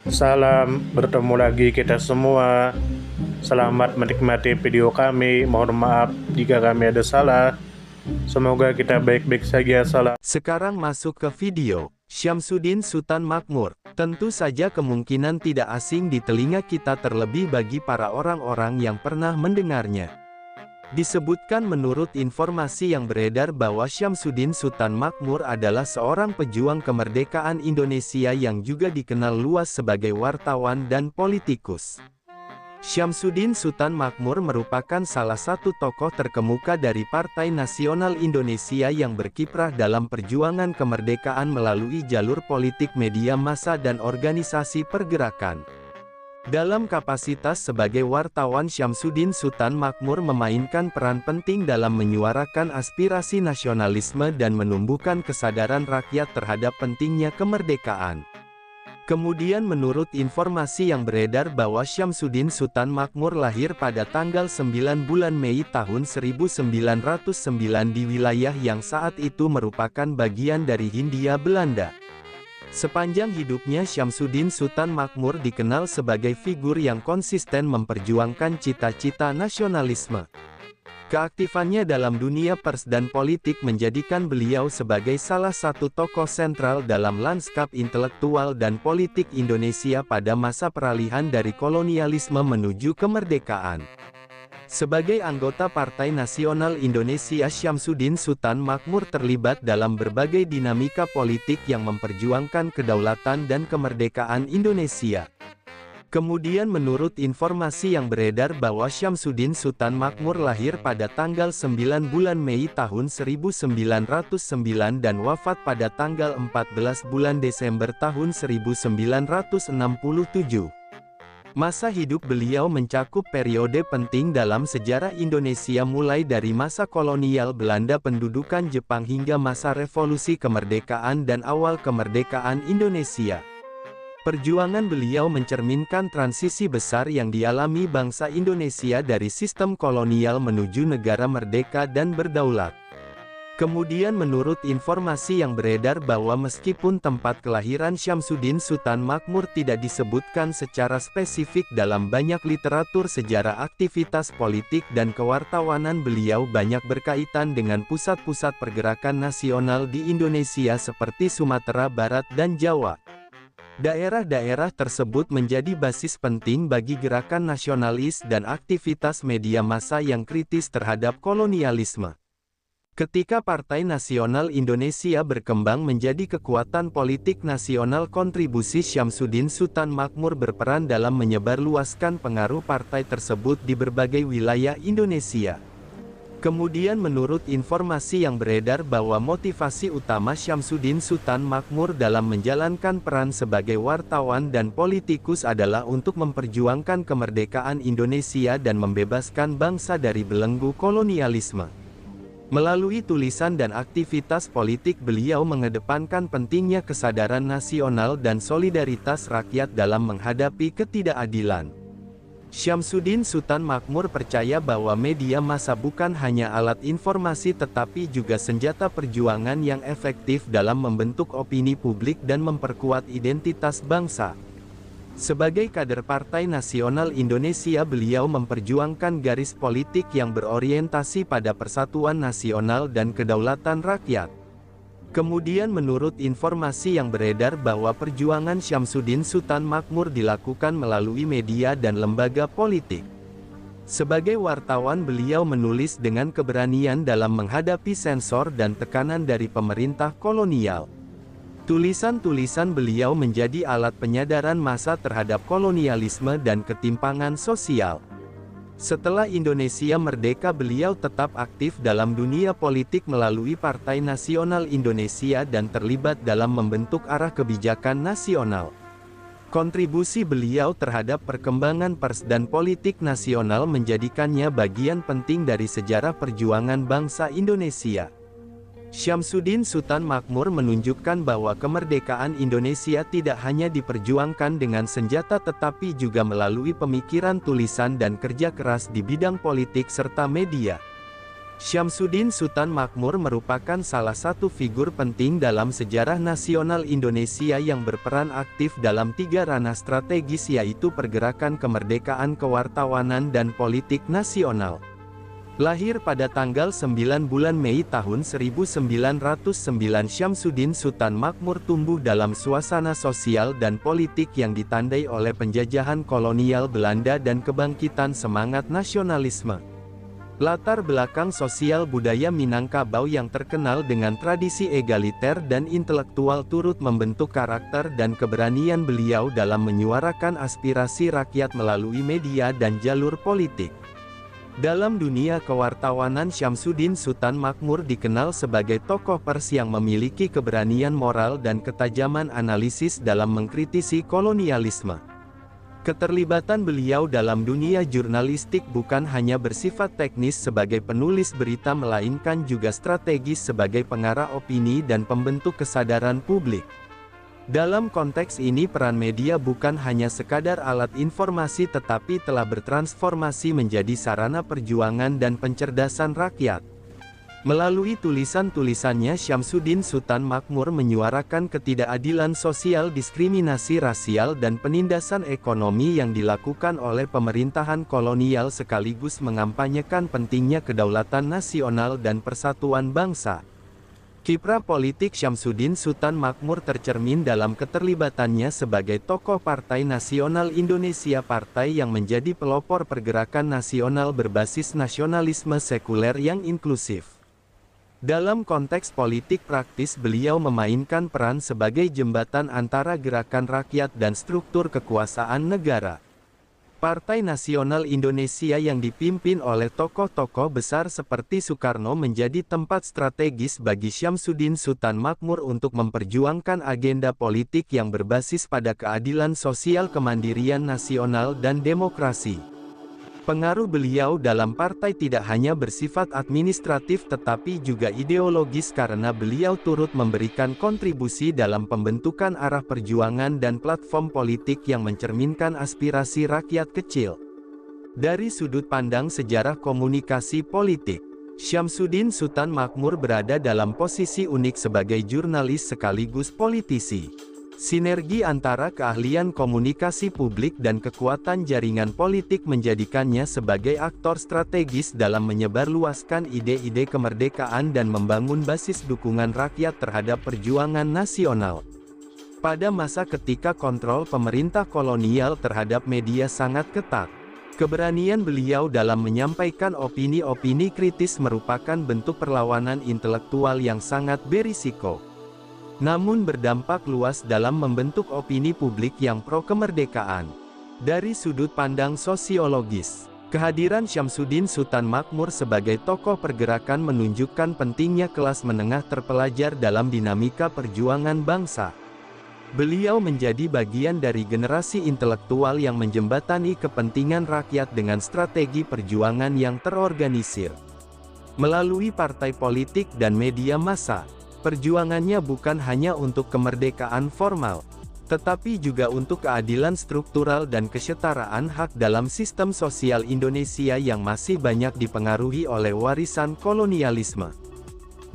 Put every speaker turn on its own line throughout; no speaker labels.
Salam, bertemu lagi kita semua. Selamat menikmati video kami. Mohon maaf jika kami ada salah. Semoga kita baik-baik saja. Salam.
Sekarang masuk ke video. Syamsuddin Sultan Makmur. Tentu saja kemungkinan tidak asing di telinga kita, terlebih bagi para orang-orang yang pernah mendengarnya. Disebutkan menurut informasi yang beredar bahwa Syamsuddin Sultan Makmur adalah seorang pejuang kemerdekaan Indonesia yang juga dikenal luas sebagai wartawan dan politikus. Syamsuddin Sultan Makmur merupakan salah satu tokoh terkemuka dari Partai Nasional Indonesia yang berkiprah dalam perjuangan kemerdekaan melalui jalur politik, media massa dan organisasi pergerakan. Dalam kapasitas sebagai wartawan, Syamsuddin Sultan Makmur memainkan peran penting dalam menyuarakan aspirasi nasionalisme dan menumbuhkan kesadaran rakyat terhadap pentingnya kemerdekaan. Kemudian menurut informasi yang beredar bahwa Syamsuddin Sultan Makmur lahir pada tanggal 9 bulan Mei tahun 1909 di wilayah yang saat itu merupakan bagian dari Hindia Belanda. Sepanjang hidupnya, Syamsuddin Sultan Makmur dikenal sebagai figur yang konsisten memperjuangkan cita-cita nasionalisme. Keaktifannya dalam dunia pers dan politik menjadikan beliau sebagai salah satu tokoh sentral dalam lanskap intelektual dan politik Indonesia pada masa peralihan dari kolonialisme menuju kemerdekaan. Sebagai anggota Partai Nasional Indonesia, Syamsuddin Sultan Makmur terlibat dalam berbagai dinamika politik yang memperjuangkan kedaulatan dan kemerdekaan Indonesia. Kemudian menurut informasi yang beredar bahwa Syamsuddin Sultan Makmur lahir pada tanggal 9 bulan Mei tahun 1909 dan wafat pada tanggal 14 bulan Desember tahun 1967. Masa hidup beliau mencakup periode penting dalam sejarah Indonesia, mulai dari masa kolonial Belanda, pendudukan Jepang hingga masa revolusi kemerdekaan dan awal kemerdekaan Indonesia. Perjuangan beliau mencerminkan transisi besar yang dialami bangsa Indonesia dari sistem kolonial menuju negara merdeka dan berdaulat. Kemudian menurut informasi yang beredar bahwa meskipun tempat kelahiran Syamsuddin Sultan Makmur tidak disebutkan secara spesifik dalam banyak literatur sejarah, aktivitas politik dan kewartawanan beliau banyak berkaitan dengan pusat-pusat pergerakan nasional di Indonesia seperti Sumatera Barat dan Jawa. Daerah-daerah tersebut menjadi basis penting bagi gerakan nasionalis dan aktivitas media massa yang kritis terhadap kolonialisme. Ketika Partai Nasional Indonesia berkembang menjadi kekuatan politik nasional, kontribusi Syamsuddin Sultan Makmur berperan dalam menyebarluaskan pengaruh partai tersebut di berbagai wilayah Indonesia. Kemudian menurut informasi yang beredar bahwa motivasi utama Syamsuddin Sultan Makmur dalam menjalankan peran sebagai wartawan dan politikus adalah untuk memperjuangkan kemerdekaan Indonesia dan membebaskan bangsa dari belenggu kolonialisme. Melalui tulisan dan aktivitas politik, beliau mengedepankan pentingnya kesadaran nasional dan solidaritas rakyat dalam menghadapi ketidakadilan. Syamsuddin Sultan Makmur percaya bahwa media massa bukan hanya alat informasi tetapi juga senjata perjuangan yang efektif dalam membentuk opini publik dan memperkuat identitas bangsa. Sebagai kader Partai Nasional Indonesia, beliau memperjuangkan garis politik yang berorientasi pada persatuan nasional dan kedaulatan rakyat. Kemudian menurut informasi yang beredar bahwa perjuangan Syamsuddin Sultan Makmur dilakukan melalui media dan lembaga politik. Sebagai wartawan, beliau menulis dengan keberanian dalam menghadapi sensor dan tekanan dari pemerintah kolonial. Tulisan-tulisan beliau menjadi alat penyadaran massa terhadap kolonialisme dan ketimpangan sosial. Setelah Indonesia merdeka, beliau tetap aktif dalam dunia politik melalui Partai Nasional Indonesia dan terlibat dalam membentuk arah kebijakan nasional. Kontribusi beliau terhadap perkembangan pers dan politik nasional menjadikannya bagian penting dari sejarah perjuangan bangsa Indonesia. Syamsuddin Sultan Makmur menunjukkan bahwa kemerdekaan Indonesia tidak hanya diperjuangkan dengan senjata tetapi juga melalui pemikiran, tulisan dan kerja keras di bidang politik serta media. Syamsuddin Sultan Makmur merupakan salah satu figur penting dalam sejarah nasional Indonesia yang berperan aktif dalam 3 ranah strategis, yaitu pergerakan kemerdekaan, kewartawanan, dan politik nasional. Lahir pada tanggal 9 bulan Mei tahun 1909, Syamsuddin Sultan Makmur tumbuh dalam suasana sosial dan politik yang ditandai oleh penjajahan kolonial Belanda dan kebangkitan semangat nasionalisme. Latar belakang sosial budaya Minangkabau yang terkenal dengan tradisi egaliter dan intelektual turut membentuk karakter dan keberanian beliau dalam menyuarakan aspirasi rakyat melalui media dan jalur politik. Dalam dunia kewartawanan, Syamsuddin Sultan Makmur dikenal sebagai tokoh pers yang memiliki keberanian moral dan ketajaman analisis dalam mengkritisi kolonialisme. Keterlibatan beliau dalam dunia jurnalistik bukan hanya bersifat teknis sebagai penulis berita, melainkan juga strategis sebagai pengarah opini dan pembentuk kesadaran publik. Dalam konteks ini, peran media bukan hanya sekadar alat informasi tetapi telah bertransformasi menjadi sarana perjuangan dan pencerdasan rakyat. Melalui tulisan-tulisannya, Syamsuddin Sultan Makmur menyuarakan ketidakadilan sosial, diskriminasi rasial, dan penindasan ekonomi yang dilakukan oleh pemerintahan kolonial, sekaligus mengampanyekan pentingnya kedaulatan nasional dan persatuan bangsa. Kiprah politik Syamsuddin Sultan Makmur tercermin dalam keterlibatannya sebagai tokoh Partai Nasional Indonesia, partai yang menjadi pelopor pergerakan nasional berbasis nasionalisme sekuler yang inklusif. Dalam konteks politik praktis, beliau memainkan peran sebagai jembatan antara gerakan rakyat dan struktur kekuasaan negara. Partai Nasional Indonesia yang dipimpin oleh tokoh-tokoh besar seperti Soekarno menjadi tempat strategis bagi Syamsuddin Sultan Makmur untuk memperjuangkan agenda politik yang berbasis pada keadilan sosial, kemandirian nasional, dan demokrasi. Pengaruh beliau dalam partai tidak hanya bersifat administratif tetapi juga ideologis, karena beliau turut memberikan kontribusi dalam pembentukan arah perjuangan dan platform politik yang mencerminkan aspirasi rakyat kecil. Dari sudut pandang sejarah komunikasi politik, Syamsuddin Sultan Makmur berada dalam posisi unik sebagai jurnalis sekaligus politisi. Sinergi antara keahlian komunikasi publik dan kekuatan jaringan politik menjadikannya sebagai aktor strategis dalam menyebarluaskan ide-ide kemerdekaan dan membangun basis dukungan rakyat terhadap perjuangan nasional. Pada masa ketika kontrol pemerintah kolonial terhadap media sangat ketat, keberanian beliau dalam menyampaikan opini-opini kritis merupakan bentuk perlawanan intelektual yang sangat berisiko, namun berdampak luas dalam membentuk opini publik yang pro-kemerdekaan. Dari sudut pandang sosiologis, kehadiran Syamsuddin Sultan Makmur sebagai tokoh pergerakan menunjukkan pentingnya kelas menengah terpelajar dalam dinamika perjuangan bangsa. Beliau menjadi bagian dari generasi intelektual yang menjembatani kepentingan rakyat dengan strategi perjuangan yang terorganisir. Melalui partai politik dan media massa, perjuangannya bukan hanya untuk kemerdekaan formal, tetapi juga untuk keadilan struktural dan kesetaraan hak dalam sistem sosial Indonesia yang masih banyak dipengaruhi oleh warisan kolonialisme.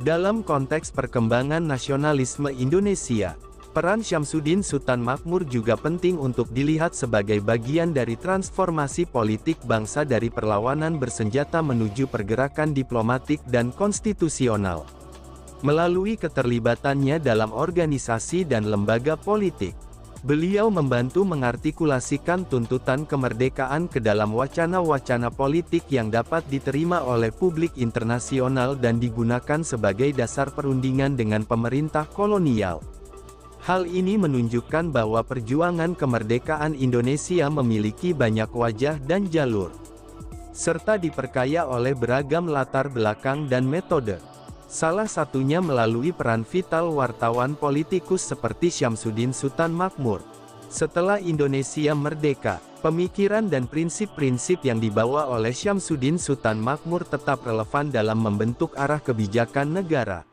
Dalam konteks perkembangan nasionalisme Indonesia, peran Syamsuddin Sultan Makmur juga penting untuk dilihat sebagai bagian dari transformasi politik bangsa dari perlawanan bersenjata menuju pergerakan diplomatik dan konstitusional. Melalui keterlibatannya dalam organisasi dan lembaga politik, beliau membantu mengartikulasikan tuntutan kemerdekaan ke dalam wacana-wacana politik yang dapat diterima oleh publik internasional dan digunakan sebagai dasar perundingan dengan pemerintah kolonial. Hal ini menunjukkan bahwa perjuangan kemerdekaan Indonesia memiliki banyak wajah dan jalur, serta diperkaya oleh beragam latar belakang dan metode. Salah satunya melalui peran vital wartawan politikus seperti Syamsuddin Sultan Makmur. Setelah Indonesia merdeka, pemikiran dan prinsip-prinsip yang dibawa oleh Syamsuddin Sultan Makmur tetap relevan dalam membentuk arah kebijakan negara.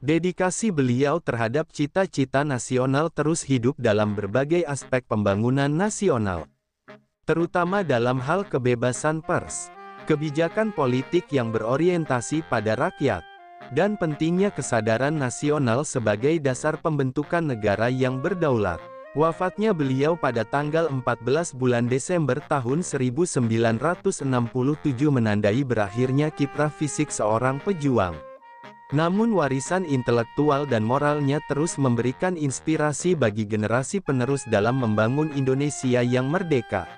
Dedikasi beliau terhadap cita-cita nasional terus hidup dalam berbagai aspek pembangunan nasional, terutama dalam hal kebebasan pers, kebijakan politik yang berorientasi pada rakyat, dan pentingnya kesadaran nasional sebagai dasar pembentukan negara yang berdaulat. Wafatnya beliau pada tanggal 14 bulan Desember tahun 1967 menandai berakhirnya kiprah fisik seorang pejuang. Namun warisan intelektual dan moralnya terus memberikan inspirasi bagi generasi penerus dalam membangun Indonesia yang merdeka,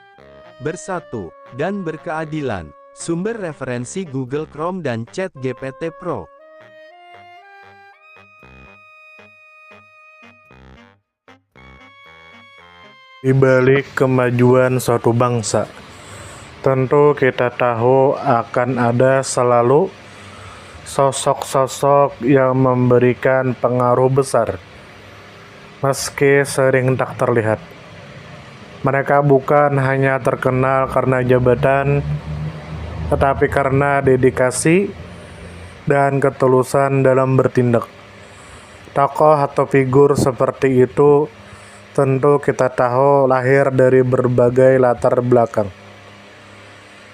bersatu, dan berkeadilan. Sumber referensi Google Chrome dan ChatGPT Pro.
Di balik kemajuan suatu bangsa, tentu kita tahu akan ada selalu sosok-sosok yang memberikan pengaruh besar, meski sering tak terlihat. Mereka bukan hanya terkenal karena jabatan, tetapi karena dedikasi dan ketulusan dalam bertindak. Tokoh atau figur seperti itu tentu kita tahu lahir dari berbagai latar belakang.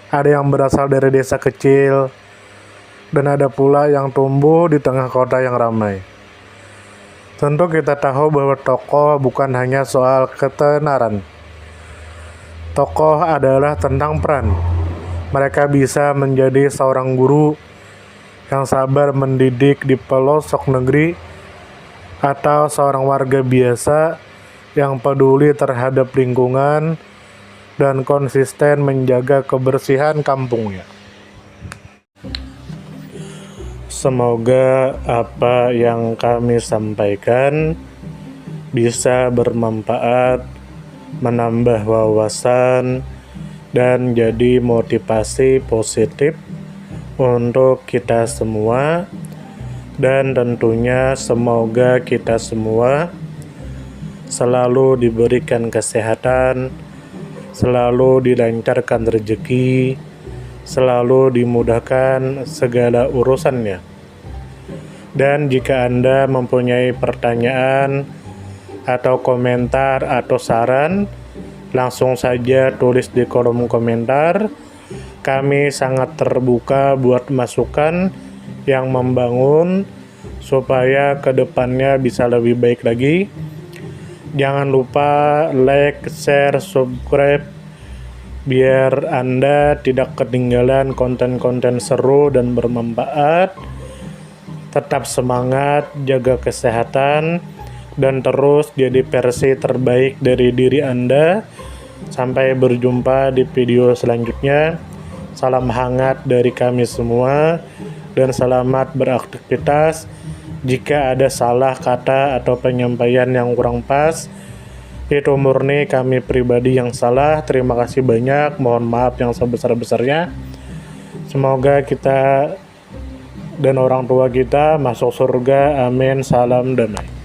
Ada yang berasal dari desa kecil, dan ada pula yang tumbuh di tengah kota yang ramai. Tentu kita tahu bahwa tokoh bukan hanya soal ketenaran. Tokoh adalah tentang peran. Mereka bisa menjadi seorang guru yang sabar mendidik di pelosok negeri, atau seorang warga biasa yang peduli terhadap lingkungan dan konsisten menjaga kebersihan kampungnya. Semoga apa yang kami sampaikan bisa bermanfaat, menambah wawasan, dan jadi motivasi positif untuk kita semua. Dan tentunya semoga kita semua selalu diberikan kesehatan, selalu dilancarkan rezeki, selalu dimudahkan segala urusannya. Dan jika Anda mempunyai pertanyaan atau komentar atau saran, langsung saja tulis di kolom komentar. Kami sangat terbuka buat masukan yang membangun supaya kedepannya bisa lebih baik lagi. Jangan lupa like, share, subscribe biar Anda tidak ketinggalan konten-konten seru dan bermanfaat. Tetap semangat, jaga kesehatan, dan terus jadi versi terbaik dari diri Anda. Sampai berjumpa di video selanjutnya. Salam hangat dari kami semua, dan selamat beraktivitas. Jika ada salah kata atau penyampaian yang kurang pas, itu murni kami pribadi yang salah. Terima kasih banyak, mohon maaf yang sebesar-besarnya. Semoga kita dan orang tua kita masuk surga, amin. Salam damai.